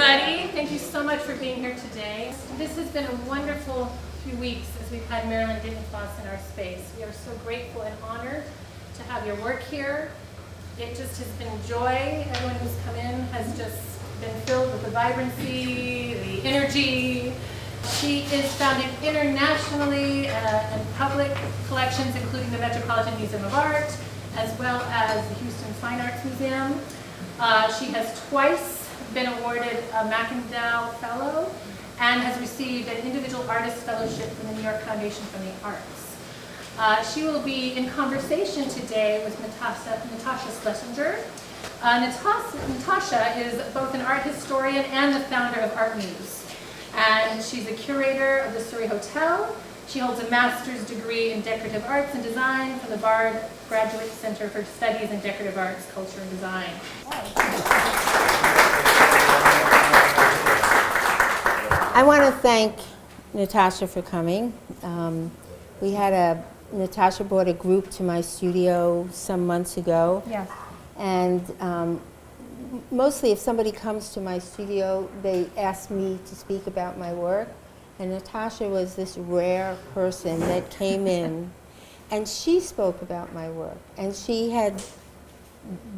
everybody. Thank you so much for being here today. This has been a wonderful few weeks as we've had Marilyn Dintenfass in our space. We are so grateful and honored to have your work here. It just has been joy. Everyone who's come in has just been filled with the vibrancy, the energy. She is founded internationally in public collections, including the Metropolitan Museum of Art, as well as the Houston Fine Arts Museum. She has twice been awarded a McIndow Fellow and has received an Individual Artist Fellowship from the New York Foundation for the Arts. She will be in conversation today with Natasha Schlesinger. Natasha is both an art historian and the founder of Art News. And she's a curator of the Surrey Hotel. She holds a master's degree in decorative arts and design from the Bard Graduate Center for Studies in Decorative Arts, Culture, and Design. I want to thank Natasha for coming. Natasha brought a group to my studio some months ago. Yes. And mostly if somebody comes to my studio, they ask me to speak about my work. And Natasha was this rare person that came in and she spoke about my work. And she had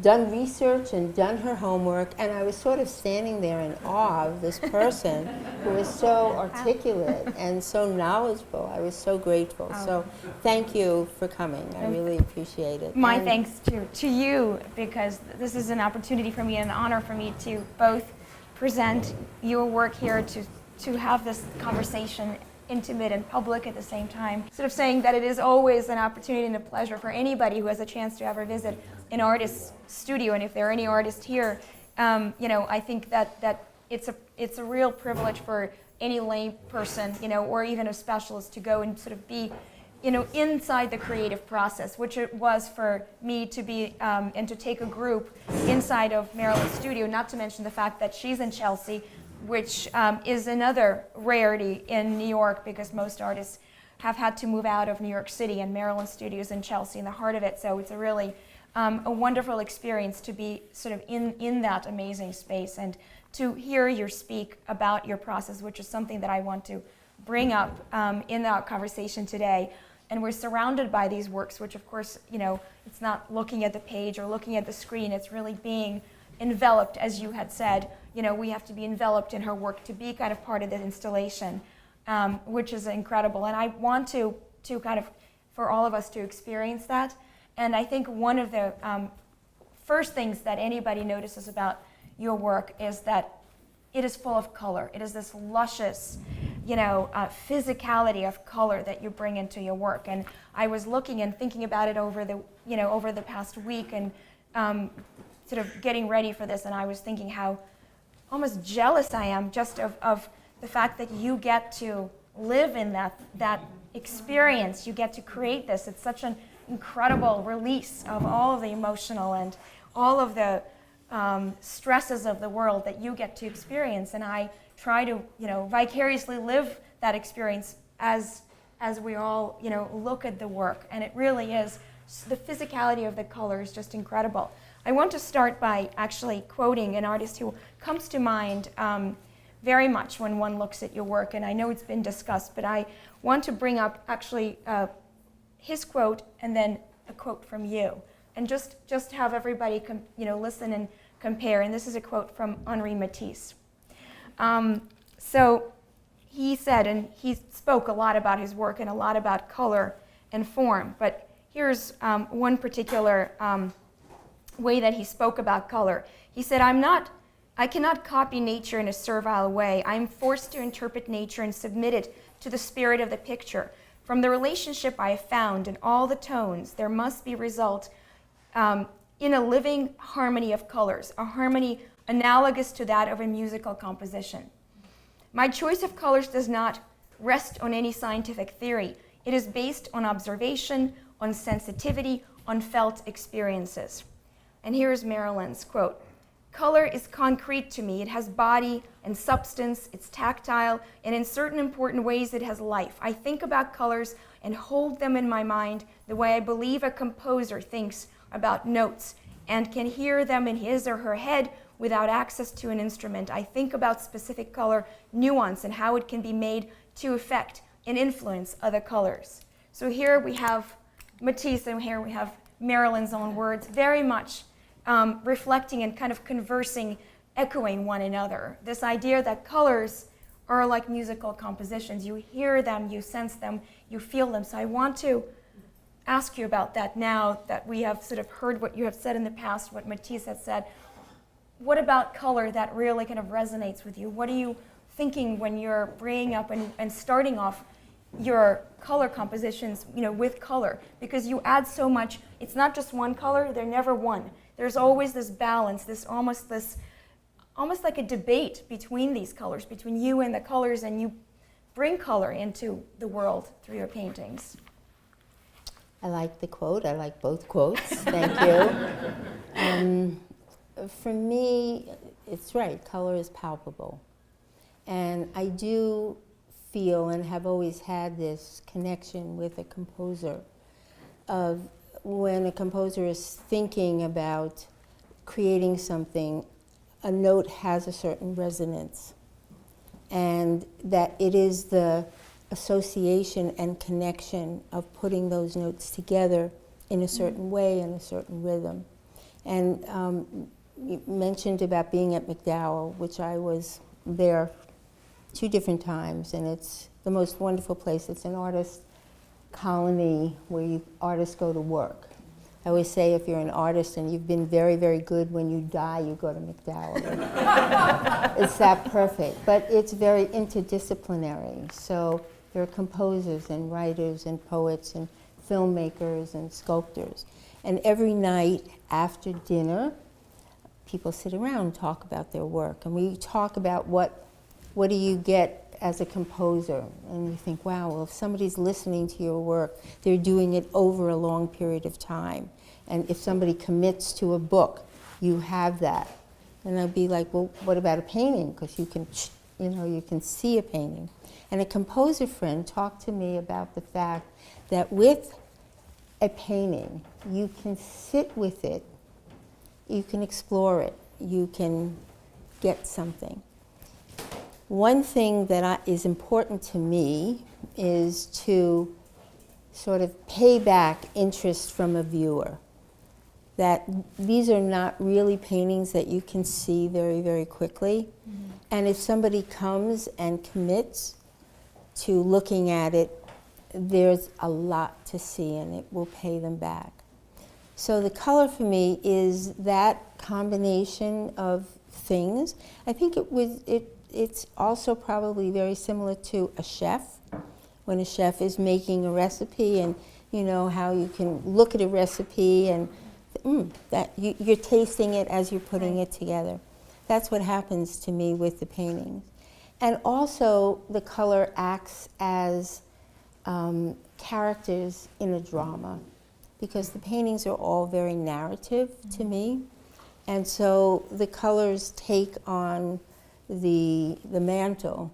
done research and done her homework, and I was sort of standing there in awe of this person who was so articulate and so knowledgeable. I was so grateful. So thank you for coming. I really appreciate it. My thanks to you, because this is an opportunity for me and an honor for me to both present your work here, to have this conversation intimate and public at the same time. Sort of saying that it is always an opportunity and a pleasure for anybody who has a chance to ever visit an artist's studio, and if there are any artists here, I think that it's a real privilege for any lay person, or even a specialist to go and sort of be, inside the creative process, which it was for me to be and to take a group inside of Marilyn's studio. Not to mention the fact that she's in Chelsea, which is another rarity in New York, because most artists have had to move out of New York City, and Marilyn's studio is in Chelsea, in the heart of it. So it's a really a wonderful experience to be sort of in that amazing space and to hear you speak about your process, which is something that I want to bring up in our conversation today. And we're surrounded by these works, which of course, it's not looking at the page or looking at the screen, it's really being enveloped, as you had said. We have to be enveloped in her work to be kind of part of the installation, which is incredible. And I want to kind of, for all of us to experience that. And I think one of the first things that anybody notices about your work is that it is full of color. It is this luscious, physicality of color that you bring into your work. And I was looking and thinking about it over the past week and sort of getting ready for this, and I was thinking how almost jealous I am just of the fact that you get to live in that experience. You get to create this. It's such an incredible release of all of the emotional and all of the stresses of the world that you get to experience. And I try to, vicariously live that experience as we all, look at the work. And it really is, the physicality of the color is just incredible. I want to start by actually quoting an artist who comes to mind very much when one looks at your work, and I know it's been discussed, but I want to bring up actually his quote and then a quote from you, and just have everybody listen and compare. And this is a quote from Henri Matisse. So he said, and he spoke a lot about his work and a lot about color and form, but here's one particular way that he spoke about color. He said, I cannot copy nature in a servile way. I am forced to interpret nature and submit it to the spirit of the picture. From the relationship I have found in all the tones, there must be result in a living harmony of colors, a harmony analogous to that of a musical composition. My choice of colors does not rest on any scientific theory. It is based on observation, on sensitivity, on felt experiences. And here's Marilyn's quote. Color is concrete to me. It has body and substance. It's tactile, and in certain important ways it has life. I think about colors and hold them in my mind the way I believe a composer thinks about notes and can hear them in his or her head without access to an instrument. I think about specific color nuance and how it can be made to affect and influence other colors. So here we have Matisse, and here we have Marilyn's own words, very much reflecting and kind of conversing, echoing one another. This idea that colors are like musical compositions. You hear them, you sense them, you feel them. So I want to ask you about that now that we have sort of heard what you have said in the past, what Matisse has said. What about color that really kind of resonates with you? What are you thinking when you're bringing up and starting off your color compositions, with color? Because you add so much. It's not just one color, they're never one. There's always this balance, almost like a debate between these colors, between you and the colors, and you bring color into the world through your paintings. I like the quote. I like both quotes. Thank you. For me, it's right. Color is palpable. And I do feel and have always had this connection with a composer of when a composer is thinking about creating something, a note has a certain resonance, and that it is the association and connection of putting those notes together in a certain way, in a certain rhythm. And you mentioned about being at MacDowell, which I was there 2 different times, and it's the most wonderful place. It's an artist colony where artists go to work. I always say if you're an artist and you've been very, very good, when you die, you go to MacDowell. It's that perfect. But it's very interdisciplinary. So there are composers and writers and poets and filmmakers and sculptors. And every night after dinner, people sit around and talk about their work. And we talk about what do you get as a composer? And you think, wow, well, if somebody's listening to your work, they're doing it over a long period of time. And if somebody commits to a book, you have that. And I'd be like, well, what about a painting? Because you can see a painting. And a composer friend talked to me about the fact that with a painting, you can sit with it, you can explore it, you can get something. One thing that is important to me is to sort of pay back interest from a viewer. That these are not really paintings that you can see very, very quickly. Mm-hmm. And if somebody comes and commits to looking at it, there's a lot to see and it will pay them back. So the color for me is that combination of things. I think it's also probably very similar to a chef. When a chef is making a recipe, and how you can look at a recipe and that you're tasting it as you're putting it together. That's what happens to me with the paintings. And also the color acts as characters in a drama, because the paintings are all very narrative to me. And so the colors take on the mantle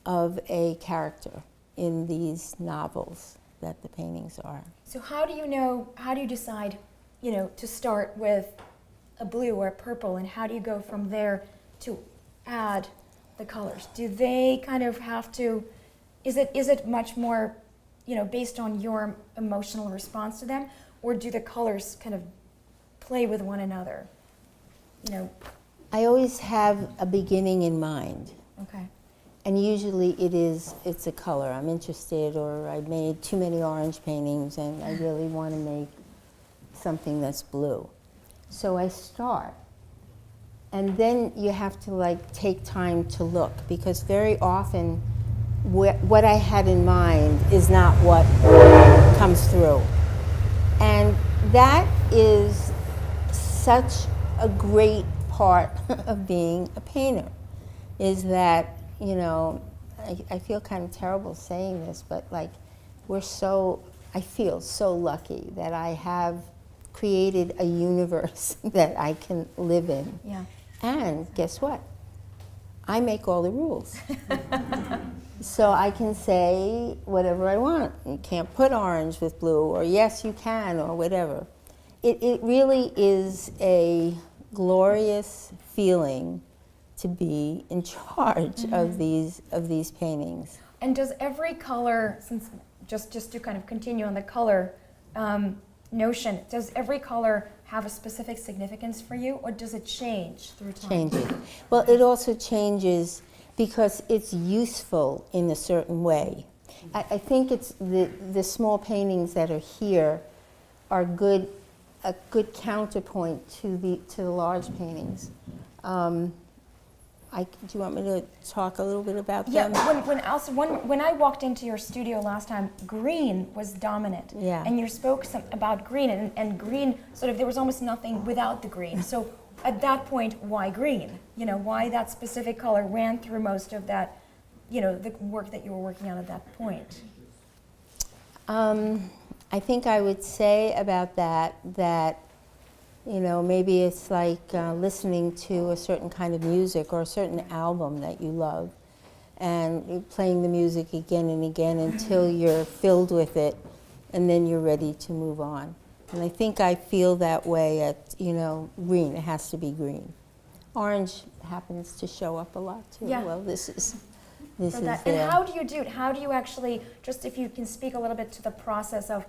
of a character in these novels that the paintings are. So how do you decide, to start with a blue or a purple, and how do you go from there to add the colors? Do they kind of have to, is it much more, based on your emotional response to them, or do the colors kind of play with one another? I always have a beginning in mind. Okay. And usually it's a color. I'm interested, or I made too many orange paintings and I really want to make something that's blue. So I start. And then you have to take time to look, because very often what I had in mind is not what comes through. And that is such a great part of being a painter, is that, I feel kind of terrible saying this, but I feel so lucky that I have created a universe that I can live in. Yeah. And guess what? I make all the rules. So I can say whatever I want. You can't put orange with blue, or yes, you can, or whatever. It really is a glorious feeling to be in charge of these paintings. And does every color, since just to kind of continue on the color notion, does every color have a specific significance for you, or does it change through time? Changes. Well, it also changes because it's useful in a certain way. I think it's the small paintings that are here are a good counterpoint to the large paintings. Do you want me to talk a little bit about them? Yeah, when I walked into your studio last time, green was dominant. Yeah. And you spoke about green, and green, sort of, there was almost nothing without the green. So at that point, why green? You know, why that specific color ran through most of that, you know, the work that you were working on at that point? I think I would say about that, you know, maybe it's like listening to a certain kind of music or a certain album that you love, and you're playing the music again and again until you're filled with it, and then you're ready to move on. And I think I feel that way at, you know, green. It has to be green. Orange happens to show up a lot too. Yeah. Well, this is And how do you do it? How do you actually, just if you can speak a little bit to the process of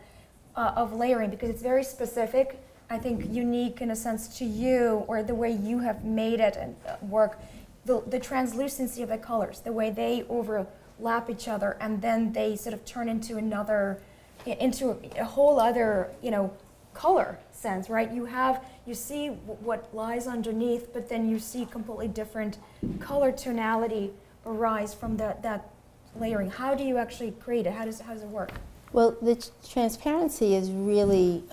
layering, because it's very specific, I think unique in a sense to you, or the way you have made it and work, the translucency of the colors, the way they overlap each other, and then they sort of turn into into a whole other, you know, color sense, right? You see what lies underneath, but then you see completely different color tonality arise from that layering. How do you actually create it? How does it work? Well, the transparency is really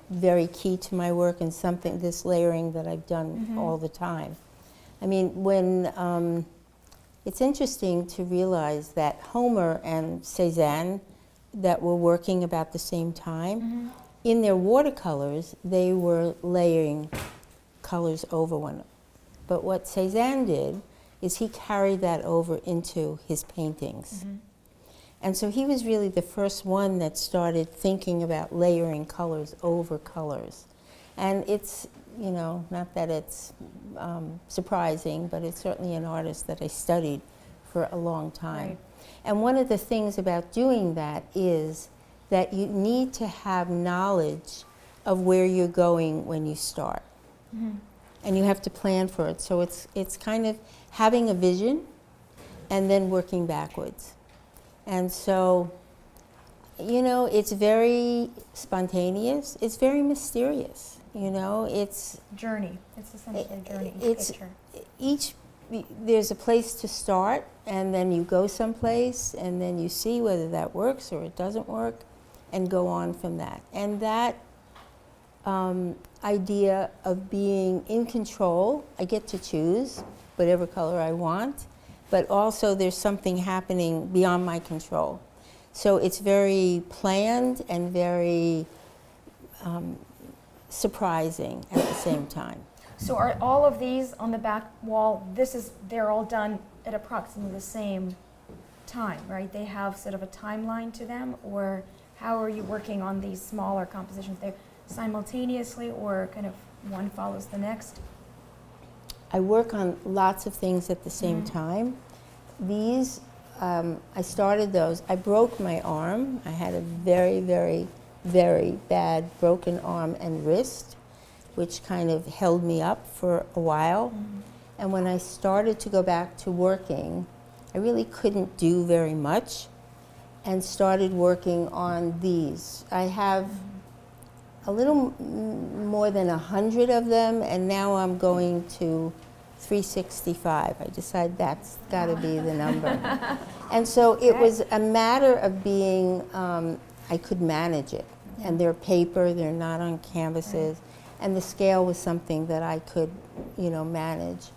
very key to my work, and this layering that I've done all the time. I mean, when it's interesting to realize that Homer and Cézanne, that were working about the same time, in their watercolors, they were layering colors over one another. But what Cézanne did is he carried that over into his paintings. And so he was really the first one that started thinking about layering colors over colors. And it's, you know, not that it's surprising, but it's certainly an artist that I studied for a long time. Right. And one of the things about doing that is that you need to have knowledge of where you're going when you start. And you have to plan for it. So it's kind of having a vision and then working backwards. And so, you know, it's very spontaneous. It's very mysterious. You know, it's Journey. It's essentially a journey. There's a place to start, and then you go someplace, and then you see whether that works or it doesn't work, and go on from that. And that idea of being in control, I get to choose whatever color I want, but also there's something happening beyond my control. So it's very planned and very surprising at the same time. So are all of these on the back wall, they're all done at approximately the same time, right? They have sort of a timeline to them, or how are you working on these smaller compositions? They're simultaneously, or kind of one follows the next? I work on lots of things at the same time. These, I started those. I broke my arm. I had a very, very, very bad broken arm and wrist, which kind of held me up for a while. And when I started to go back to working, I really couldn't do very much, and started working on these. I have a little more than 100 of them, and now I'm going to 365. I decided that's got to be the number. And so it was a matter of being, I could manage it. And they're paper, they're not on canvases. And the scale was something that I could, you know, manage.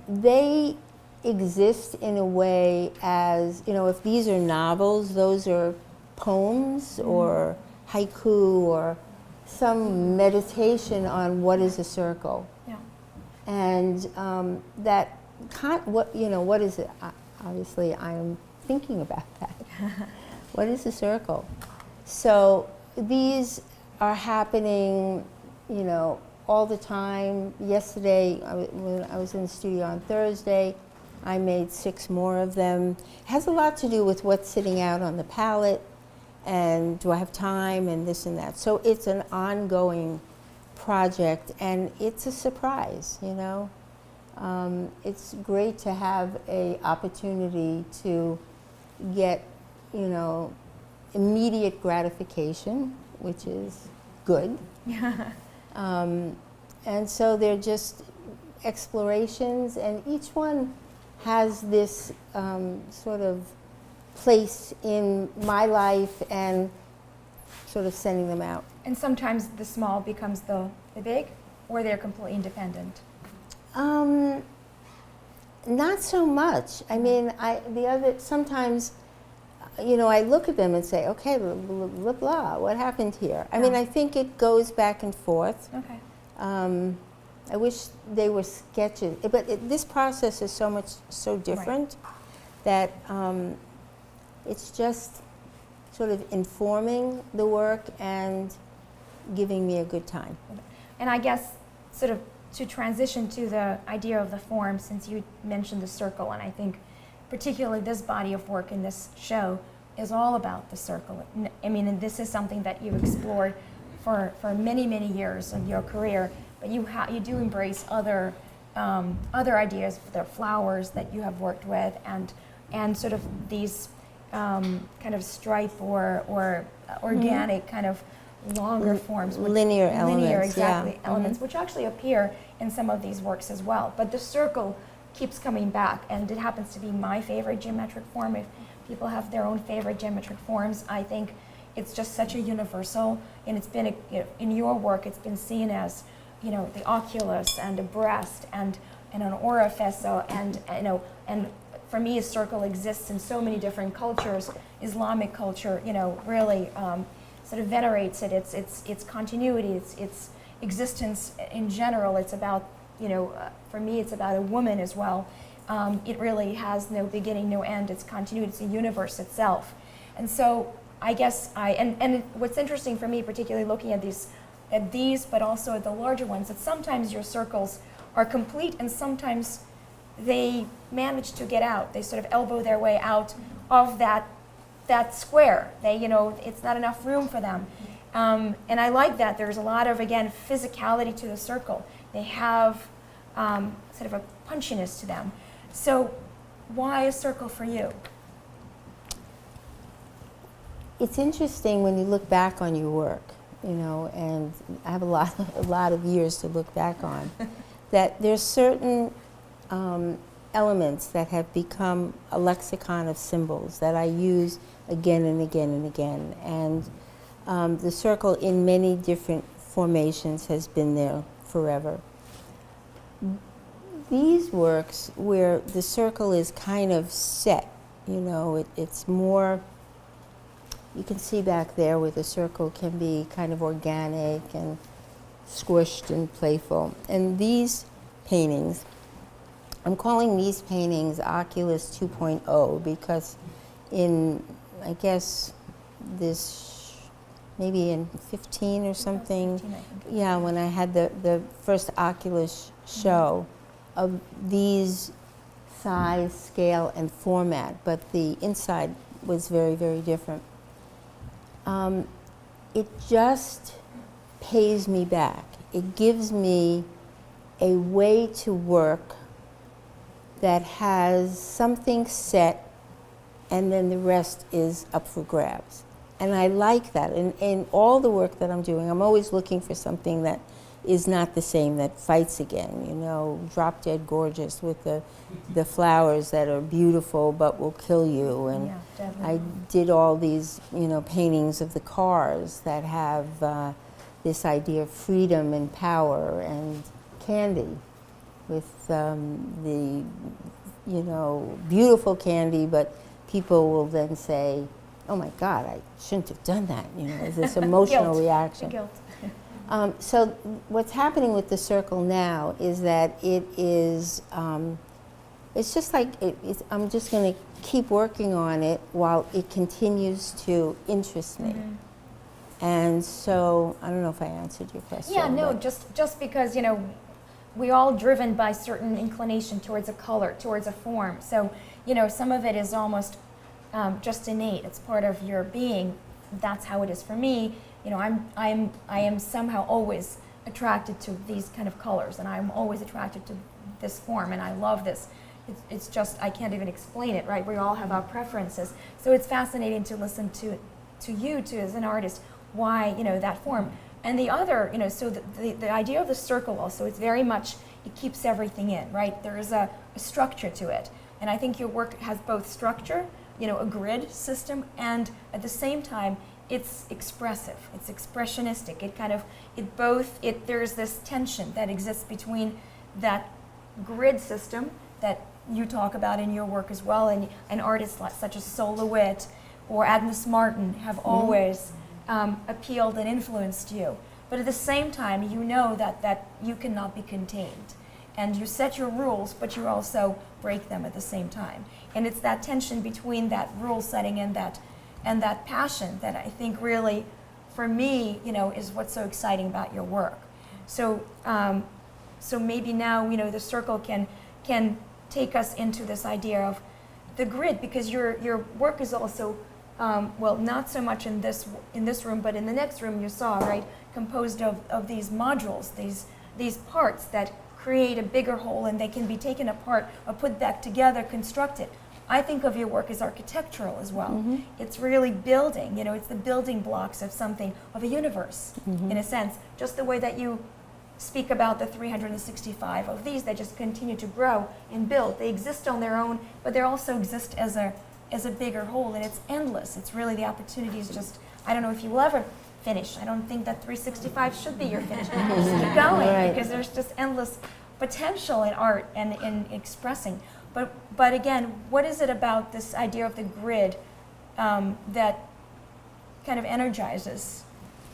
They exist in a way as, you know, if these are novels, those are poems or haiku or some meditation on what is a circle. Yeah. And what is it? Obviously, I am thinking about that. What is a circle? So these are happening, you know, all the time. Yesterday, when I was in the studio on Thursday, I made 6 more of them. It has a lot to do with what's sitting out on the palette, and do I have time, and this and that. So it's an ongoing project, and it's a surprise, you know. It's great to have an opportunity to get, you know, immediate gratification, which is good. And so they're just explorations, and each one has this sort of place in my life and sort of sending them out. And sometimes the small becomes the big, or they're completely independent? Not so much. I mean, sometimes, you know, I look at them and say, okay, blah, blah, blah, blah, what happened here? I mean, I think it goes back and forth. Okay. I wish they were sketches, but this process is so different that it's just sort of informing the work and giving me a good time. And I guess sort of to transition to the idea of the form, since you mentioned the circle, and I think particularly this body of work in this show is all about the circle. I mean, and this is something that you've explored for many, many years of your career, but you do embrace other ideas, the flowers that you have worked with, and sort of these kind of stripe or organic kind of longer forms. Linear elements. Linear, exactly, yeah. elements, which actually appear in some of these works as well. But the circle keeps coming back, and it happens to be my favorite geometric form. If people have their own favorite geometric forms, I think it's just such a universal, and it's been, in your work, it's been seen as, you know, the oculus and a breast and an orifice, and you know, and for me, a circle exists in so many different cultures. Islamic culture, you know, really sort of venerates it. Its continuity, its existence in general. It's about, you know, for me, it's about a woman as well. It really has no beginning, no end. It's continuity. It's a universe itself. And so I guess and what's interesting for me, particularly looking at these, but also at the larger ones, that sometimes your circles are complete, and sometimes they manage to get out. They sort of elbow their way out of that square. They, you know, it's not enough room for them. And I like that. There's a lot of, again, physicality to the circle. They have sort of a punchiness to them. So why a circle for you? It's interesting when you look back on your work, you know, and I have a lot of years to look back on, that there's certain elements that have become a lexicon of symbols that I use again and again and again. And the circle in many different formations has been there forever. These works where the circle is kind of set, you know, it's more, you can see back there where the circle can be kind of organic and squished and playful. And these paintings, I'm calling these paintings Oculus 2.0 because in, I guess, this, maybe in 15 or something, 15, I think. yeah, when I had the first Oculus show of these size, scale, and format, but the inside was very, very different. It just pays me back. It gives me a way to work that has something set, and then the rest is up for grabs. And I like that. In all the work that I'm doing, I'm always looking for something that is not the same, that fights again, you know, drop dead gorgeous with the flowers that are beautiful but will kill you. And Yeah, definitely. I did all these, you know, paintings of the cars that have this idea of freedom and power, and candy with the, you know, beautiful candy, but people will then say, oh my God, I shouldn't have done that, you know, there's this emotional Guilt. reaction. The guilt. So what's happening with the circle now is that it is, it's just like, I'm just going to keep working on it while it continues to interest me. And so, I don't know if I answered your question. Yeah, no, but- just because, we all driven by certain inclination towards a color, towards a form. So, some of it is almost just innate. It's part of your being. That's how it is for me. I am somehow always attracted to these kind of colors, and I'm always attracted to this form, and I love this. It's just, I can't even explain it, right? We all have our preferences. So it's fascinating to listen to you, too, as an artist, why, that form. And the other, so the idea of the circle also, it's very much, it keeps everything in, right? There is a structure to it. And I think your work has both structure, a grid system, and at the same time, it's expressive, it's expressionistic. There's this tension that exists between that grid system that you talk about in your work as well, and artists such as Sol LeWitt or Agnes Martin have always appealed and influenced you. But at the same time, you know that you cannot be contained. And you set your rules, but you also break them at the same time. And it's that tension between that rule setting and that passion that I think really, for me, is what's so exciting about your work. So, so maybe now, the circle can take us into this idea of the grid, because your work is also, well, not so much in this room, but in the next room you saw, right, composed of these modules, these parts that create a bigger whole, and they can be taken apart or put back together, constructed. I think of your work as architectural as well. Mm-hmm. It's really building, it's the building blocks of something, of a universe, Mm-hmm. in a sense. Just the way that you speak about the 365 of these that just continue to grow and build. They exist on their own, but they also exist as a bigger whole, and it's endless. It's really, the opportunity is just, I don't know if you will ever finish. I don't think that 365 should be your finish. Just keep going, Right. because there's just endless potential in art and in expressing. But again, what is it about this idea of the grid that kind of energizes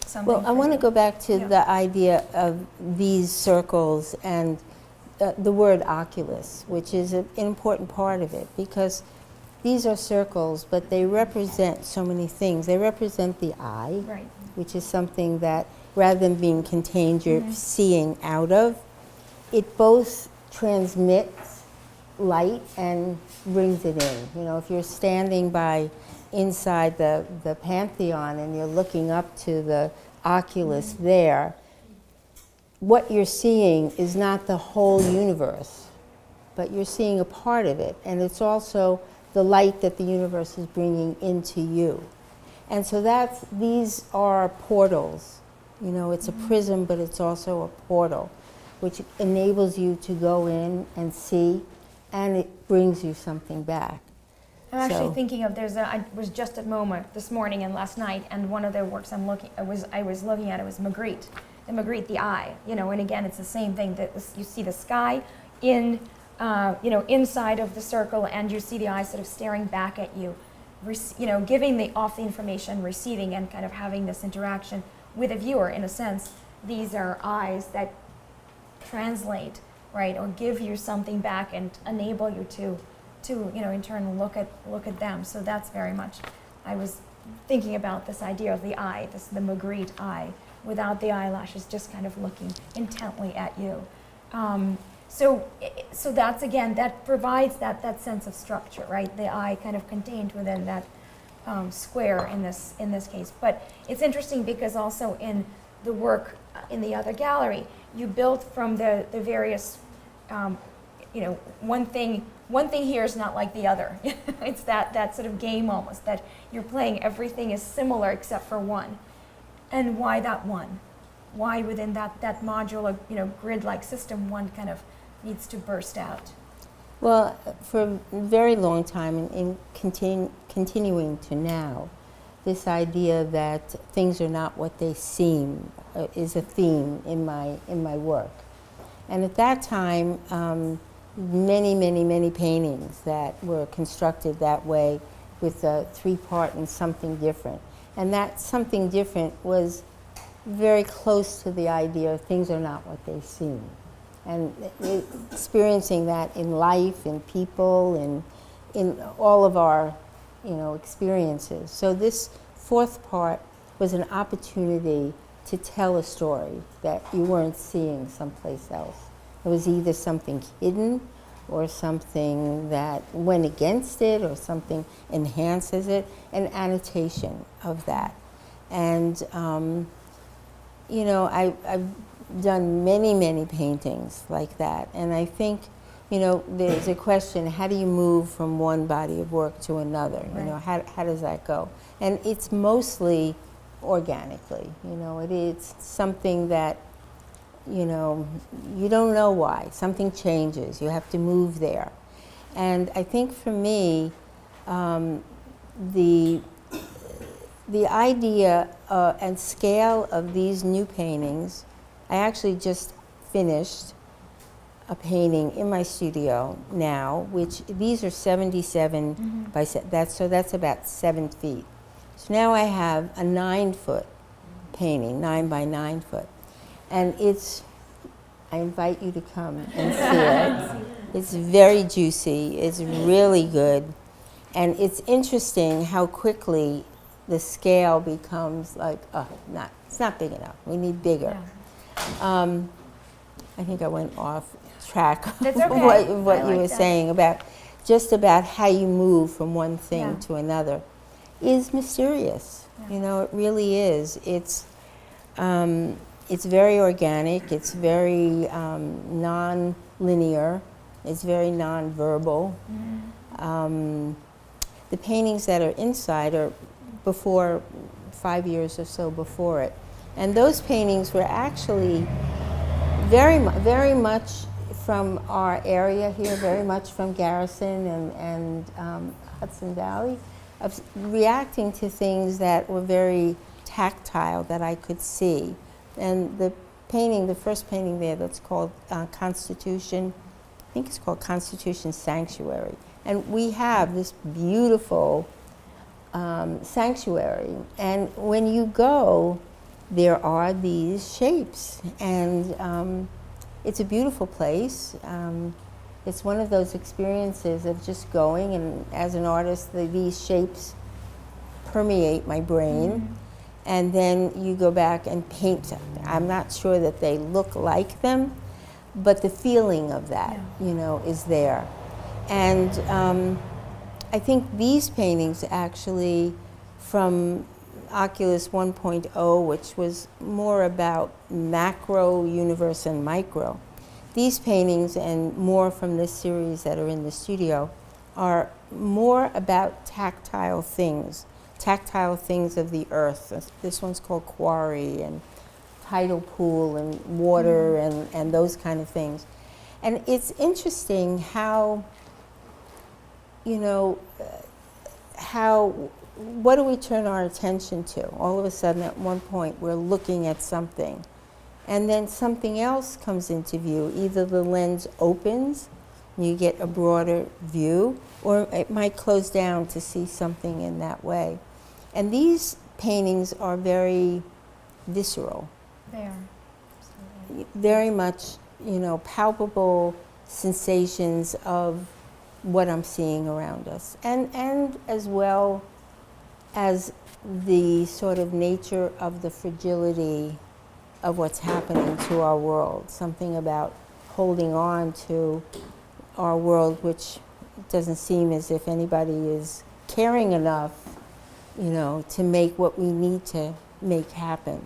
something? Well, I want to go back to Yeah. the idea of these circles and the word oculus, which is an important part of it, because these are circles, but they represent so many things. They represent the eye, Right. which is something that, rather than being contained, you're seeing out of. It both transmits light and brings it in. If you're standing inside the Pantheon and you're looking up to the oculus there, what you're seeing is not the whole universe, but you're seeing a part of it, and it's also the light that the universe is bringing into you. And so these are portals. It's a prism, but it's also a portal, which enables you to go in and see, and it brings you something back. I'm actually So- thinking of I was just at MoMA this morning and last night, and one of the works I was looking at, it was Magritte. The Magritte, the eye, and again, it's the same thing, that you see the sky inside of the circle, and you see the eye sort of staring back at you, giving off the information, receiving, and kind of having this interaction with a viewer. In a sense, these are eyes that translate, right, or give you something back and enable you to in turn look at them. So that's very much, I was thinking about this idea of the eye, the Magritte eye, without the eyelashes, just kind of looking intently at you. So that's, again, that provides that sense of structure, right? The eye kind of contained within that square in this case. But it's interesting because also in the work in the other gallery, you built from the various, one thing here is not like the other. It's that sort of game almost, that you're playing, everything is similar except for one. And why that one? Why within that modular, grid-like system, one kind of needs to burst out? Well, for a very long time, and continuing to now, this idea that things are not what they seem is a theme in my work. And at that time, many paintings that were constructed that way, with a three-part and something different. And that something different was very close to the idea of things are not what they seem. And experiencing that in life, in people, in all of our experiences. So this fourth part was an opportunity to tell a story that you weren't seeing someplace else. It was either something hidden or something that went against it or something enhances it, an annotation of that. And, you know, I've done many, many paintings like that. And I think, you know, there's a question, how do you move from one body of work to another? You know, how does that go? And it's mostly organically, you know, it's something that, you know, you don't know why. Something changes, you have to move there. And I think for me, the idea and scale of these new paintings, I actually just finished a painting in my studio now, which these are 77 by that's about 7 feet. So now I have a 9-foot painting, 9 by 9 foot, and I invite you to come and see it. It's very juicy. It's really good, and it's interesting how quickly the scale becomes like, it's not big enough. We need bigger. Yeah. I think I went off track of That's okay. what you were saying about how you move from one thing to another is mysterious. Yeah. You know, it really is. It's very organic. It's very non-linear. It's very non-verbal. The paintings that are inside are before 5 years or so before it, and those paintings were actually very much from our area here, very much from Garrison and Hudson Valley, of reacting to things that were very tactile that I could see. And the first painting there that's called Constitution, I think it's called Constitution Sanctuary. And we have this beautiful sanctuary. And when you go, there are these shapes. And it's a beautiful place. It's one of those experiences of just going, and as an artist, these shapes permeate my brain. And then you go back and paint something. I'm not sure that they look like them, but the feeling of that, you know, is there. And I think these paintings actually, from Oculus 1.0, which was more about macro universe and micro, these paintings and more from this series that are in the studio are more about tactile things of the earth. This one's called Quarry, and tidal pool and water and those kind of things. And it's interesting how, you know, what do we turn our attention to? All of a sudden, at one point, we're looking at something, and then something else comes into view. Either the lens opens, and you get a broader view, or it might close down to see something in that way. And these paintings are very visceral. They are. Absolutely. Very much, you know, palpable sensations of what I'm seeing around us. And as well as the sort of nature of the fragility of what's happening to our world. Something about holding on to our world, which doesn't seem as if anybody is caring enough, you know, to make what we need to make happen.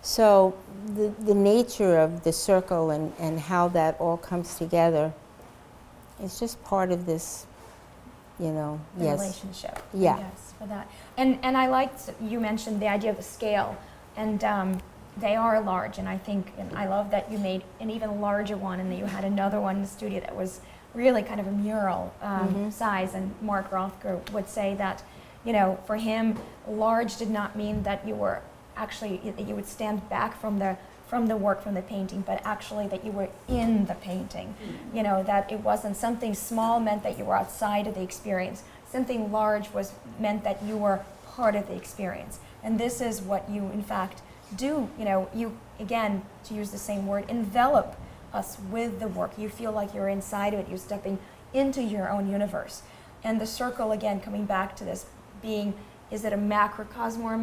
So the nature of the circle and how that all comes together is just part of this, you know, the relationship. Yeah. Yes, for that. And I liked, you mentioned the idea of the scale, and they are large, and I love that you made an even larger one, and that you had another one in the studio that was really kind of a mural size. And Mark Rothko would say that, you know, for him, large did not mean that you were actually, you would stand back from the work, from the painting, but actually that you were in the painting. You know, that it wasn't something small meant that you were outside of the experience. Something large meant that you were part of the experience. And this is what you, in fact, do. You know, you, again, to use the same word, envelop us with the work. You feel like you're inside of it. You're stepping into your own universe. And the circle, again, coming back to this, being is it a macrocosm or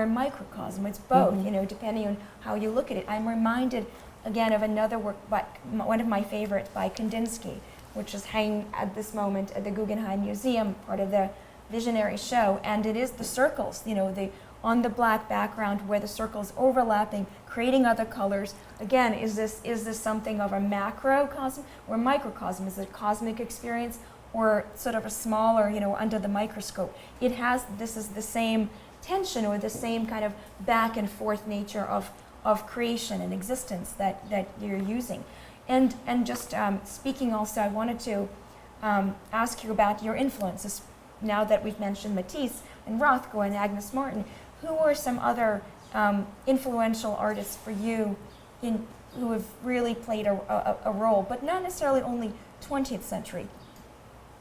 a microcosm? It's both, you know, depending on how you look at it. I'm reminded again of another work by one of my favorites by Kandinsky, which is hanging at this moment at the Guggenheim Museum, part of the Visionary show, and it is the circles, you know, on the black background where the circles overlapping, creating other colors. Again, is this something of a macrocosm or microcosm? Is it a cosmic experience or sort of a smaller, you know, under the microscope? This is the same tension or the same kind of back and forth nature of creation and existence that you're using. And just speaking also, I wanted to ask you about your influences. Now that we've mentioned Matisse and Rothko and Agnes Martin, who are some other influential artists for you who have really played a role, but not necessarily only 20th century?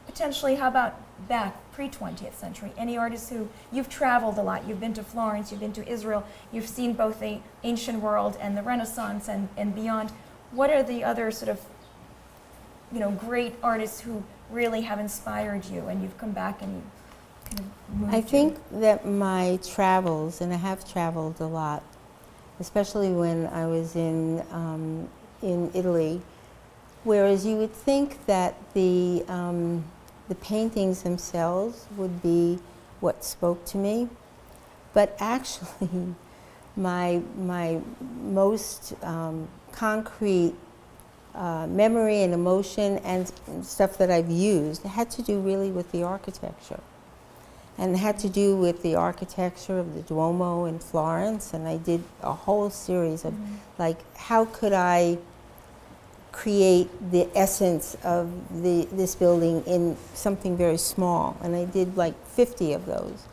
Potentially, how about back pre-20th century? Any artists who, you've traveled a lot, you've been to Florence, you've been to Israel, you've seen both the ancient world and the Renaissance and beyond. What are the other sort of, you know, great artists who really have inspired you and you've come back and kind of moved I you? think that my travels, and I have traveled a lot, especially when I was in Italy, whereas you would think that the paintings themselves would be what spoke to me, but actually my most concrete memory and emotion and stuff that I've used had to do really with the architecture. And it had to do with the architecture of the Duomo in Florence, and I did a whole series of like, how could I create the essence of this building in something very small, and I did like 50 of those.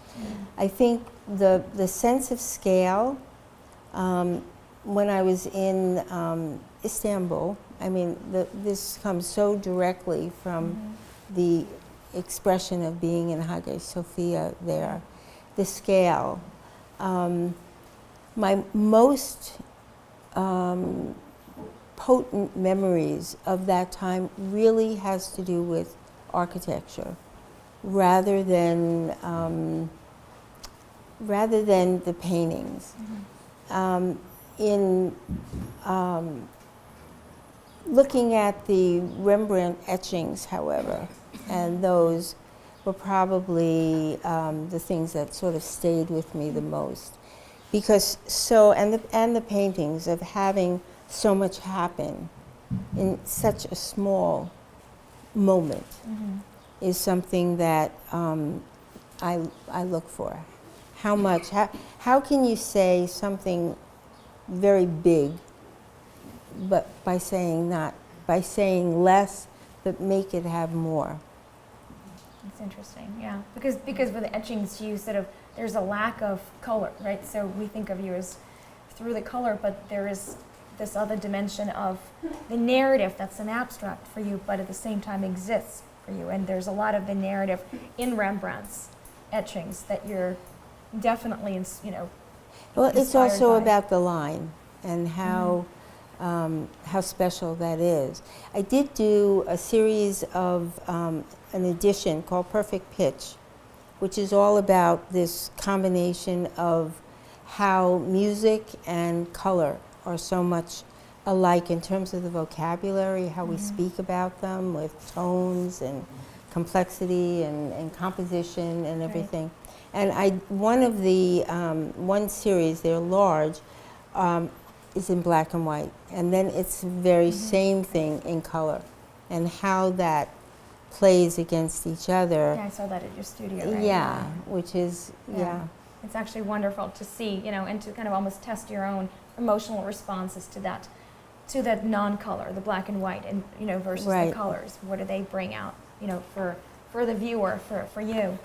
I think the sense of scale, when I was in Istanbul, I mean, this comes so directly from the expression of being in Hagia Sophia there, the scale. My most potent memories of that time really has to do with architecture, rather than the paintings. In looking at the Rembrandt etchings, however, and those were probably the things that sort of stayed with me the most, because and the paintings of having so much happen in such a small moment is something that I look for. How can you say something very big, but by saying less, but make it have more? That's interesting, yeah. Because with the etchings, there's a lack of color, right? So we think of you as through the color, but there is this other dimension of the narrative that's an abstract for you, but at the same time exists for you. And there's a lot of the narrative in Rembrandt's etchings that you're definitely, Well, it's also by. about the line and how special that is. I did do a series of an edition called Perfect Pitch, which is all about this combination of how music and color are so much alike in terms of the vocabulary, how we speak about them with tones and complexity and composition and everything. And one series, they're large, is in black and white. And then it's the very same thing in color, and how that plays against each other. Yeah, I saw that at your studio, right? Yeah, which is, It's actually wonderful to see, and to kind of almost test your own emotional responses to that non-color, the black and white, and versus the colors. What do they bring out, for the viewer, for you?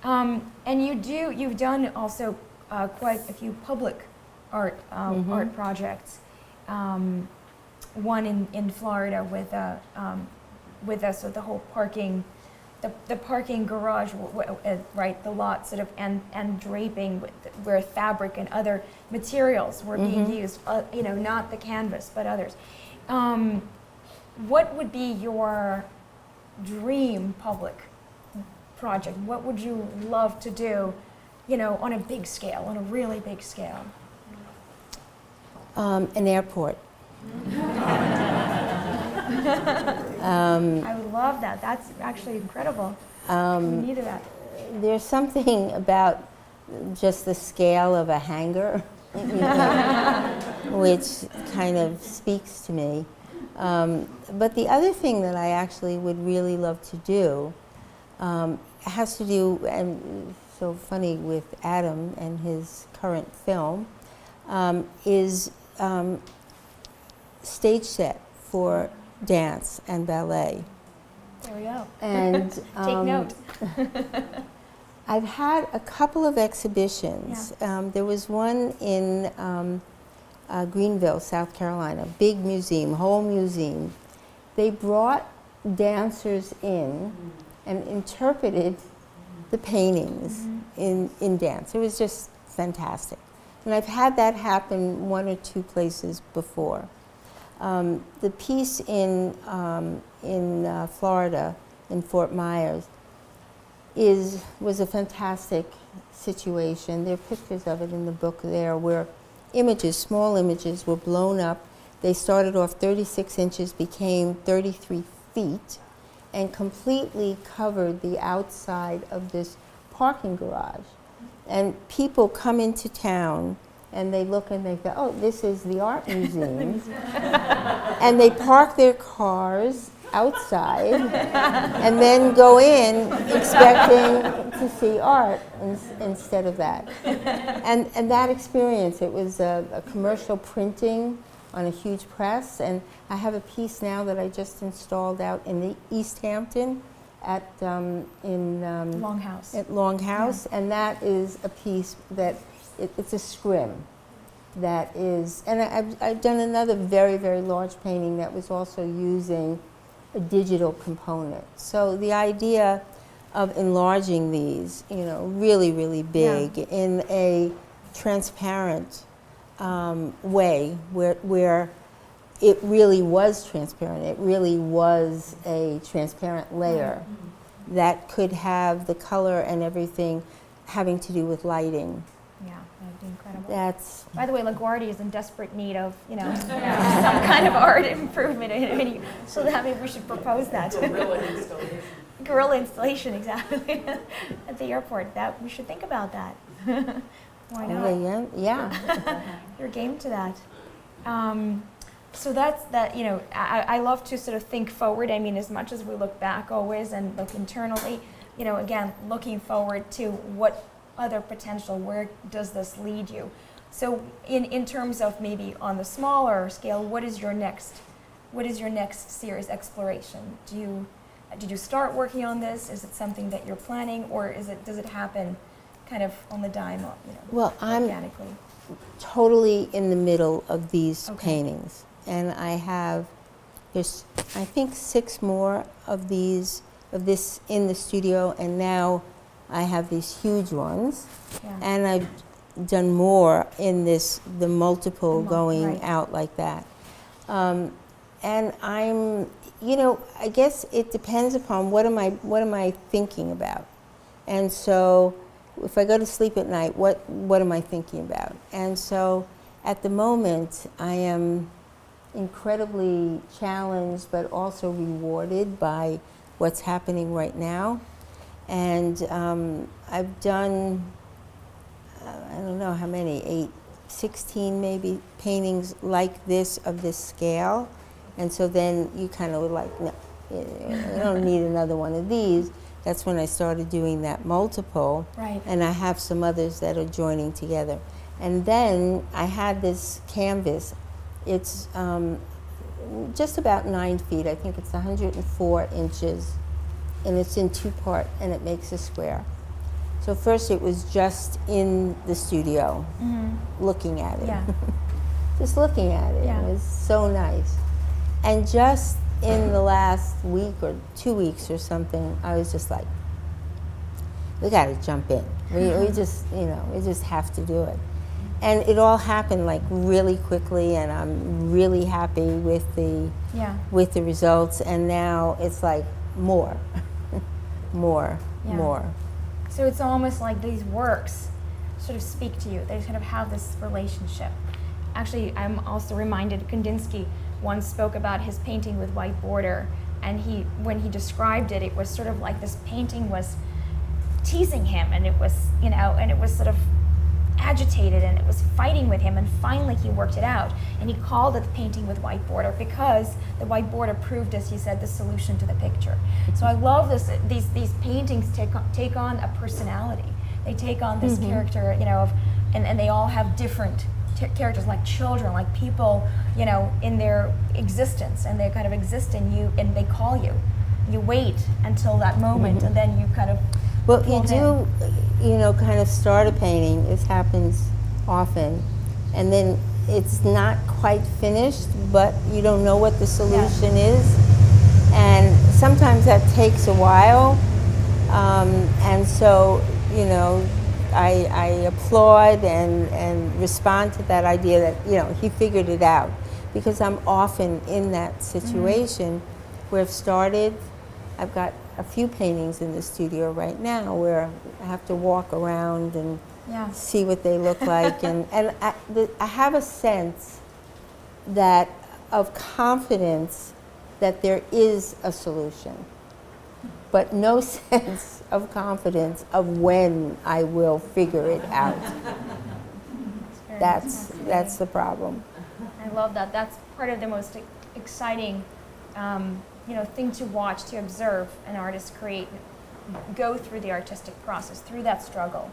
And you've done also quite a few public art projects. One in Florida with the whole parking. The parking garage, right? The lot sort of and draping where fabric and other materials were being used. Not the canvas, but others. What would be your dream public project? What would you love to do on a big scale, on a really big scale? An airport. I would love that. That's actually incredible. We needed that. There's something about just the scale of a hangar, which kind of speaks to me. But the other thing that I actually would really love to do has to do, and so funny with Adam and his current film, is stage set for dance and ballet. There we go. And Take note. I've had a couple of exhibitions. There was one in Greenville, South Carolina, big museum, whole museum. They brought dancers in and interpreted the paintings in dance. It was just fantastic. And I've had that happen one or two places before. The piece in Florida, in Fort Myers, was a fantastic situation. There are pictures of it in the book there, where images, small images, were blown up. They started off 36 inches, became 33 feet, and completely covered the outside of this parking garage. And people come into town and they look and they go, oh, this is the art museum. And they park their cars outside and then go in expecting to see art instead of that. And that experience, it was a commercial printing on a huge press, and I have a piece now that I just installed out in the East Hampton at Longhouse. At Longhouse, and that is a piece that it's a scrim. That is, and I've done another very, very large painting that was also using a digital component. So the idea of enlarging these, really, really big in a transparent way, where it really was transparent. It really was a transparent layer that could have the color and everything having to do with lighting. Yeah, that'd be incredible. That's. By the way, LaGuardia is in desperate need of, some kind of art improvement. So that maybe we should propose that. Guerrilla installation. Guerrilla installation, exactly, at the airport. That we should think about that. Why not? Yeah. You're game to that. So that's that. I love to sort of think forward. I mean, as much as we look back always and look internally, again, looking forward to what other potential, where does this lead you? So in terms of maybe on the smaller scale, what is your next serious exploration? Did you start working on this? Is it something that you're planning, or does it happen kind of on the dime, Well, I'm organically? totally in the middle of these paintings, and there's I think 6 more of this in the studio, and now I have these huge ones, and I've done more in the multiple going out like that. And I'm, I guess it depends upon what am I thinking about. And so if I go to sleep at night, what am I thinking about? And so at the moment, I am incredibly challenged, but also rewarded by what's happening right now. And I've done, I don't know how many, 16 maybe paintings like this, of this scale. And so then you kind of were like, no, you don't need another one of these. That's when I started doing that multiple. Right. And I have some others that are joining together. And then I had this canvas. It's just about 9 feet. I think it's 104 inches. And it's in 2 parts, and it makes a square. So first it was just in the studio, looking at it. Yeah. Just looking at it. Yeah. It was so nice. And just in the last week or 2 weeks or something, I was just like, we got to jump in. We just, we just have to do it. And it all happened like really quickly, and I'm really happy with the results. And now it's like more. Yeah. So it's almost like these works sort of speak to you. They kind of have this relationship. Actually, I'm also reminded Kandinsky once spoke about his painting with white border, and when he described it, it was sort of like this painting was teasing him, and it was, and it was sort of agitated, and it was fighting with him, and finally he worked it out, and he called it the painting with white border because the white border proved, as he said, the solution to the picture. So I love this. These paintings take on a personality. They take on this character, and they all have different characters, like children, like people, in their existence, and they kind of exist in you, and they call you. You wait until that moment, and then you kind of. Well, you do, kind of start a painting. This happens often, and then it's not quite finished, but you don't know what the solution is, and sometimes that takes a while, and so, I applaud and respond to that idea that, he figured it out, because I'm often in that situation where I've started. I've got a few paintings in the studio right now where I have to walk around and see what they look like, and I have a sense of confidence that there is a solution, but no sense of confidence of when I will figure it out. That's the problem. I love that. That's part of the most exciting thing to watch, to observe an artist create, go through the artistic process, through that struggle.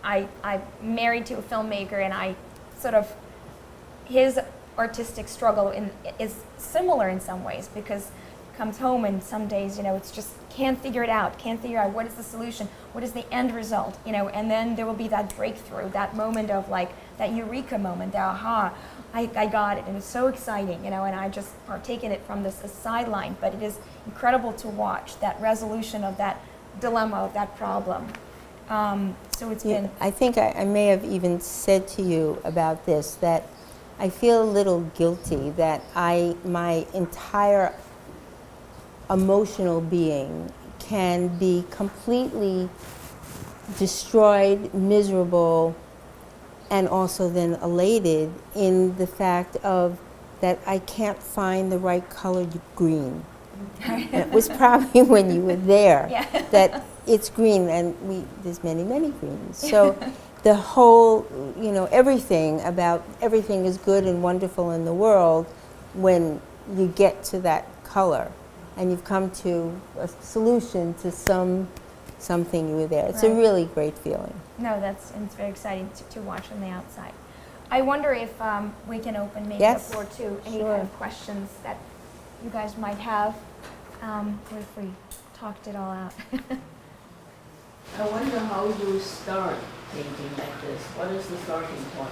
I'm married to a filmmaker, and his artistic struggle is similar in some ways, because comes home and some days, it's just can't figure out what is the solution, what is the end result, and then there will be that breakthrough, that moment of like, that eureka moment, the aha, I got it, and it's so exciting, and I just partake in it from this sideline, but it is incredible to watch that resolution of that dilemma, of that problem. So it's been... I think I may have even said to you about this, that I feel a little guilty that my entire emotional being can be completely destroyed, miserable, and also then elated in the fact of that I can't find the right colored green. And it was probably when you were there that it's green, and there's many, many greens. So the whole, everything is good and wonderful in the world when you get to that color and you've come to a solution to something you were there. It's a really great feeling. No, it's very exciting to watch from the outside. I wonder if we can open maybe the floor to any kind of questions that you guys might have, or if we talked it all out. I wonder how you start painting like this. What is the starting point?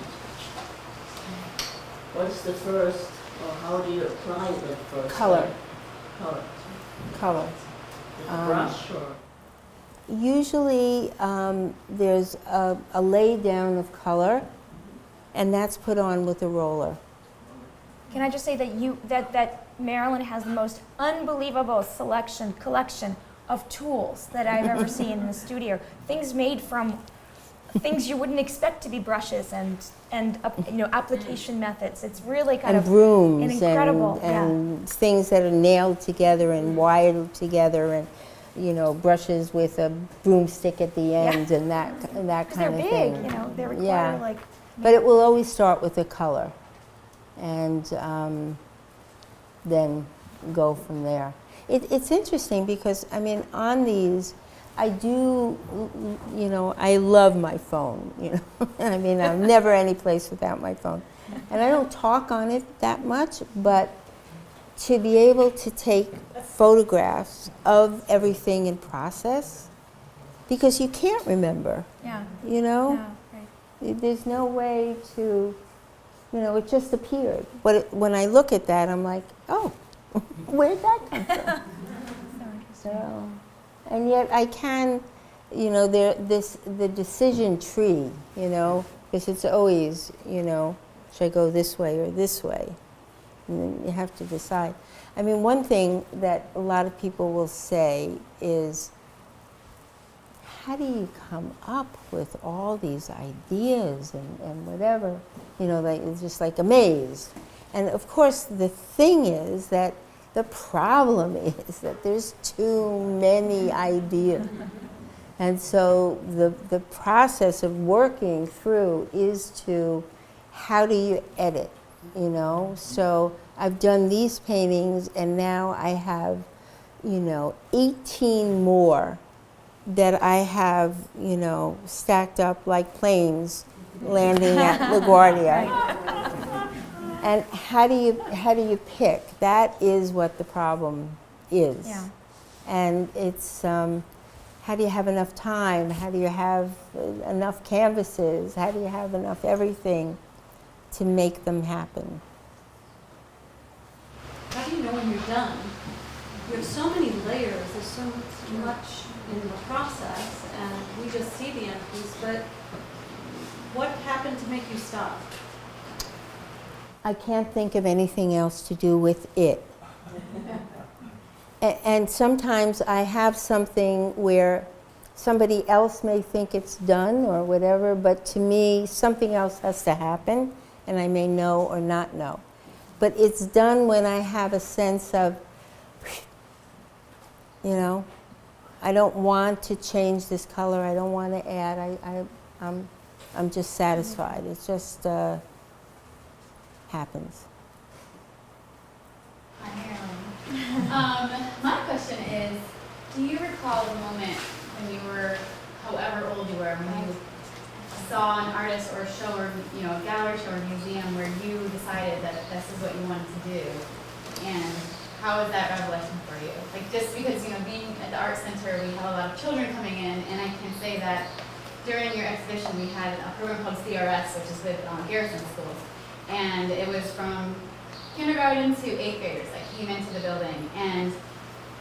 What's the first, or how do you apply the first? Color. Color. With a brush or? Usually there's a lay down of color, and that's put on with a roller. Can I just say that that Marilyn has the most unbelievable collection of tools that I've ever seen in the studio. Things made from things you wouldn't expect to be brushes and application methods. It's really kind of brooms an incredible and things that are nailed together and wired together, and brushes with a broomstick at the end and that kind of thing. They're big, they require But it will always start with a color, and then go from there. It's interesting because, on these, I do, I love my phone, I'm never any place without my phone. And I don't talk on it that much, but to be able to take photographs of everything in process, because you can't remember, There's no way to, it just appeared. But when I look at that, I'm like, oh, where'd that come from? So, and yet I can, the decision tree, because it's always, should I go this way or this way? And then you have to decide. One thing that a lot of people will say is, how do you come up with all these ideas and whatever? You know, like, it's just like amazed. And of course, the thing is that the problem is that there's too many ideas. And so the process of working through is to, how do you edit, you know? So I've done these paintings, and now I have, you know, 18 more that I have, you know, stacked up like planes landing at LaGuardia. And how do you pick? That is what the problem is. Yeah. And it's how do you have enough time? How do you have enough canvases? How do you have enough everything to make them happen? How do you know when you're done? You have so many layers, there's so much in the process, and we just see the end piece, but what happened to make you stop? I can't think of anything else to do with it. And sometimes I have something where somebody else may think it's done or whatever, but to me, something else has to happen, and I may know or not know. But it's done when I have a sense of, you know, I don't want to change this color, I don't want to add, I'm just satisfied. It just happens. Hi, Marilyn. My question is, do you recall the moment when you were, however old you were, when you saw an artist or a show or, you know, a gallery show or museum where you decided that this is what you wanted to do? And how was that revelation for you? Like, just because, you know, being at the art center, we have a lot of children coming in, and I can say that during your exhibition, we had a program called CRS, which is with Garrison Schools. And it was from kindergarten to 8th graders that came into the building. And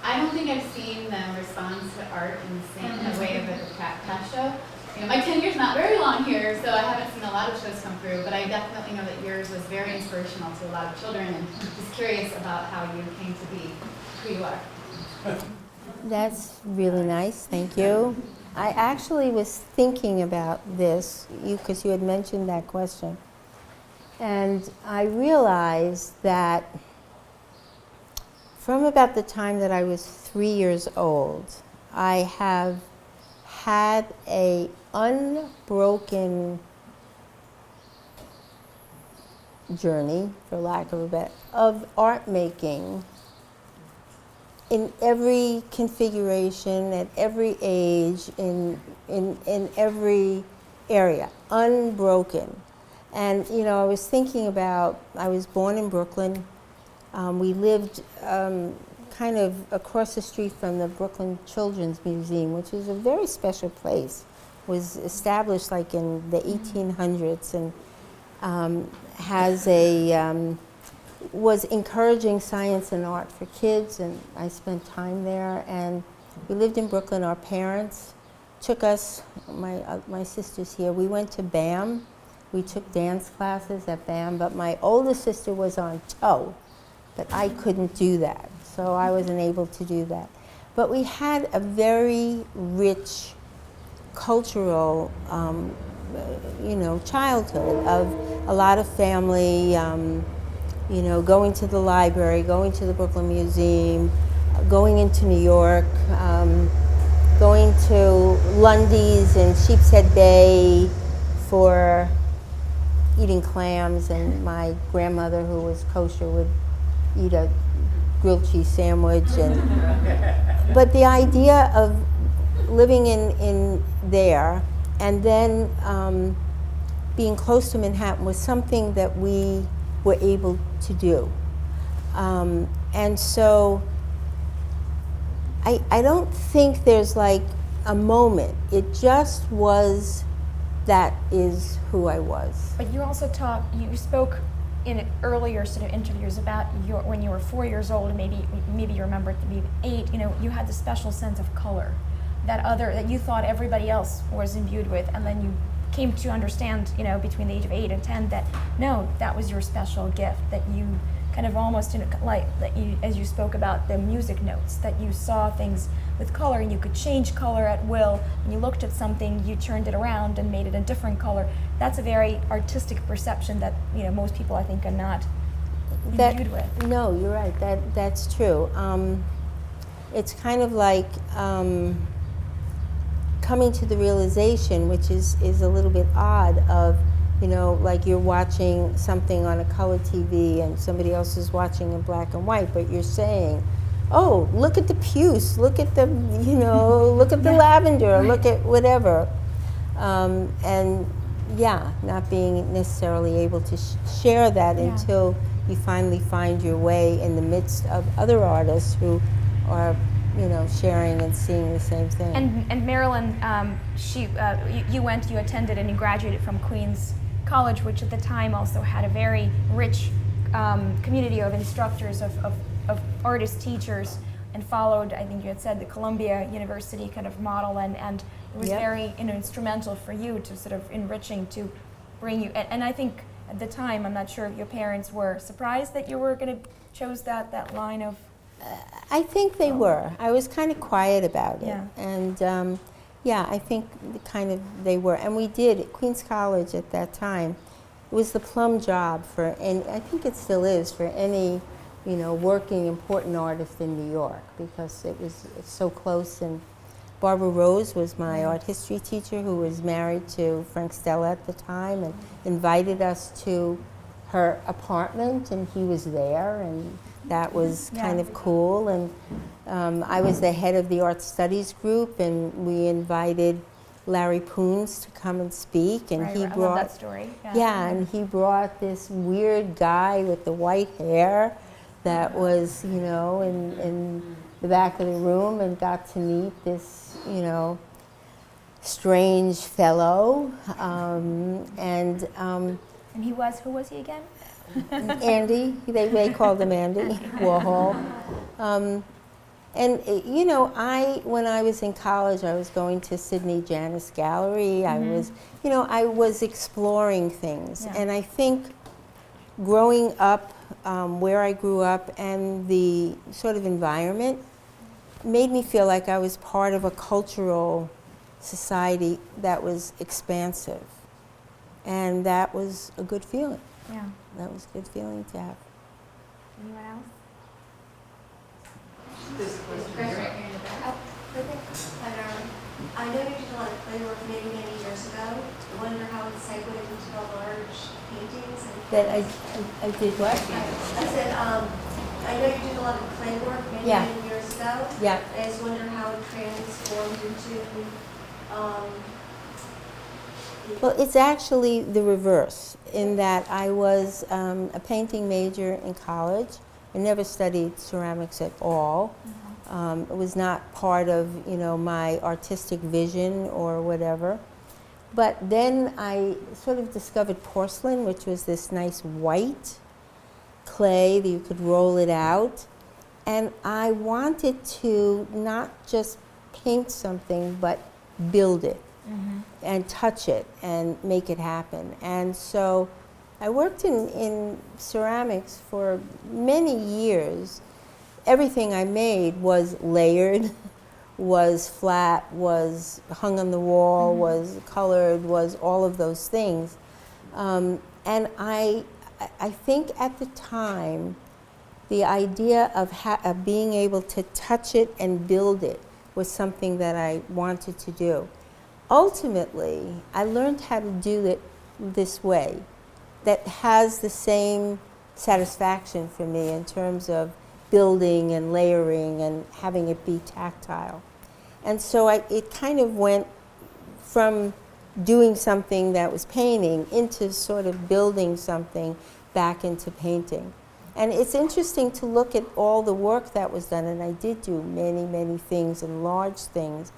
I don't think I've seen them respond to art in the same in a way of like a past show. You know, my tenure's not very long here, so I haven't seen a lot of shows come through, but I definitely know that yours was very inspirational to a lot of children, and just curious about how you came to be who you are. That's really nice, thank you. I actually was thinking about this, because you had mentioned that question. And I realized that from about the time that I was 3 years old, I have had a unbroken journey, for lack of a better, of art making in every configuration, at every age, in every area, unbroken. And, you know, I was thinking about, I was born in Brooklyn. We lived kind of across the street from the Brooklyn Children's Museum, which is a very special place. It was established like in the 1800s and has a, was encouraging science and art for kids, and I spent time there. And we lived in Brooklyn. Our parents took us, my sister's here, we went to BAM. We took dance classes at BAM, but my oldest sister was on TOE, but I couldn't do that, so I wasn't able to do that. But we had a very rich cultural, you know, childhood of a lot of family, you know, going to the library, going to the Brooklyn Museum, going into New York, going to Lundy's in Sheepshead Bay for eating clams, and my grandmother, who was kosher, would eat a grilled cheese sandwich. And but the idea of living in there and then being close to Manhattan was something that we were able to do. And so I don't think there's like a moment. It just was, that is who I was. But you also you spoke in earlier sort of interviews about when you were 4 years old, and maybe you remember it to be 8, you know, you had this special sense of color that you thought everybody else was imbued with, and then you came to understand, you know, between the age of 8 and 10 that no, that was your special gift, that you kind of almost in a, like that you, as you spoke about the music notes, that you saw things with color and you could change color at will. When you looked at something, you turned it around and made it a different color. That's a very artistic perception that most people I think are not imbued with. No, you're right. That's true. It's kind of like coming to the realization, which is a little bit odd, of like you're watching something on a color TV and somebody else is watching in black and white, but you're saying, oh, look at the puce, look at the, look at the lavender, look at whatever. And yeah, not being necessarily able to share that until you finally find your way in the midst of other artists who are, sharing and seeing the same thing. And Marilyn, you attended and you graduated from Queens College, which at the time also had a very rich community of instructors, of artist teachers, and followed, I think you had said, the Columbia University kind of model, and it was very instrumental for you to sort of enriching, to bring you, and I think at the time, I'm not sure if your parents were surprised that you were going to chose that line of... I think they were. I was kind of quiet about it. Yeah. And I think they were. And we did, at Queens College at that time, it was the plum job for, and I think it still is, for any, working important artist in New York, because it's so close. And Barbara Rose was my art history teacher, who was married to Frank Stella at the time, and invited us to her apartment, and he was there, and that was kind of cool. And I was the head of the art studies group, and we invited Larry Poons to come and speak, and he brought, I love that story. and he brought this weird guy with the white hair that was, in the back of the room, and got to meet this, strange fellow, and he was, who was he again? Andy, they called him Andy Warhol. When I was in college, I was going to Sidney Janis Gallery. I was exploring things. And I think growing up, where I grew up, and the sort of environment made me feel like I was part of a cultural society that was expansive. And that was a good feeling. Yeah. That was a good feeling to have. Anyone else? I know you did a lot of clay work many, many years ago. I wonder how it segued into the large paintings. That I did what? I said, I know you did a lot of clay work many, many years ago. Yeah. I just wonder how it transformed into Well, it's actually the reverse, in that I was a painting major in college. I never studied ceramics at all. It was not part of, my artistic vision or whatever. But then I sort of discovered porcelain, which was this nice white clay that you could roll it out. And I wanted to not just paint something, but build it. And touch it and make it happen. And so I worked in ceramics for many years. Everything I made was layered, was flat, was hung on the wall, was colored, was all of those things. And I think at the time, the idea of being able to touch it and build it was something that I wanted to do. Ultimately, I learned how to do it this way, that has the same satisfaction for me in terms of building and layering and having it be tactile. And so it kind of went from doing something that was painting into sort of building something back into painting. And it's interesting to look at all the work that was done, and I did do many, many things and large things.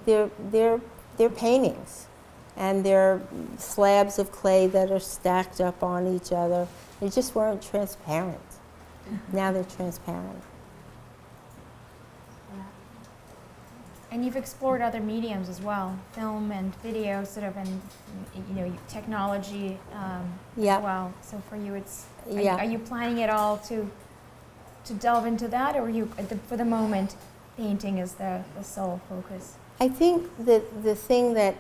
They're paintings, and they're slabs of clay that are stacked up on each other. They just weren't transparent. Now they're transparent. And you've explored other mediums as well, film and video, sort of, and technology Yeah. as well. So for you, it's Yeah. are you planning at all to delve into that, or are you for the moment painting is the sole focus? I think that the thing that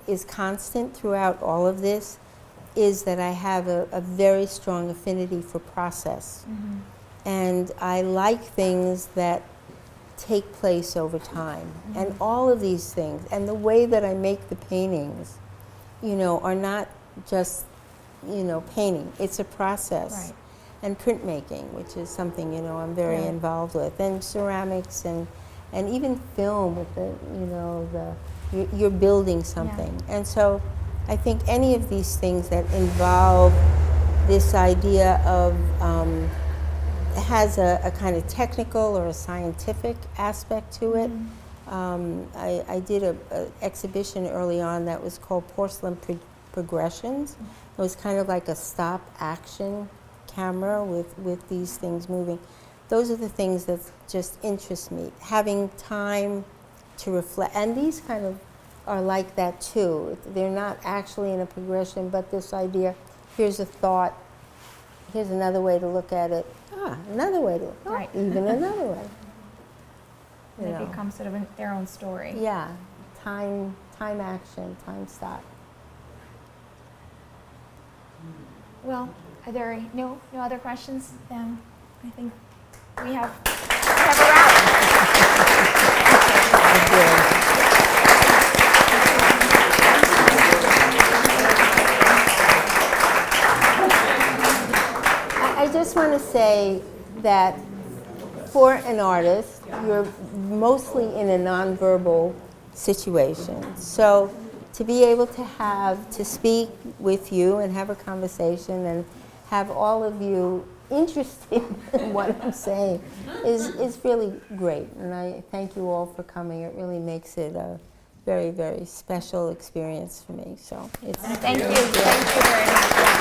is constant throughout all of this is that I have a very strong affinity for process. Mm-hmm. And I like things that take place over time. Mm-hmm. And all of these things, and the way that I make the paintings, are not just, painting. It's a process. Right. And printmaking, which is something, I'm very Right. involved with. And ceramics and even film with you're building something. And so I think any of these things that involve this idea of has a kind of technical or a scientific aspect to it. I did an exhibition early on that was called Porcelain Progressions. It was kind of like a stop action camera with these things moving. Those are the things that just interest me. Having time to reflect, and these kind of are like that too. They're not actually in a progression, but this idea, here's a thought, here's another way to look at it, another way to look, Right. even another way. And they become sort of their own story. Yeah, time action, time stop. Well, are there no other questions? Then I think we have a wrap. I just want to say that for an artist, you're mostly in a nonverbal situation. So to be able to speak with you and have a conversation and have all of you interested in what I'm saying is really great. And I thank you all for coming. It really makes it a very, very special experience for me. So it's Thank you. Thank you very much.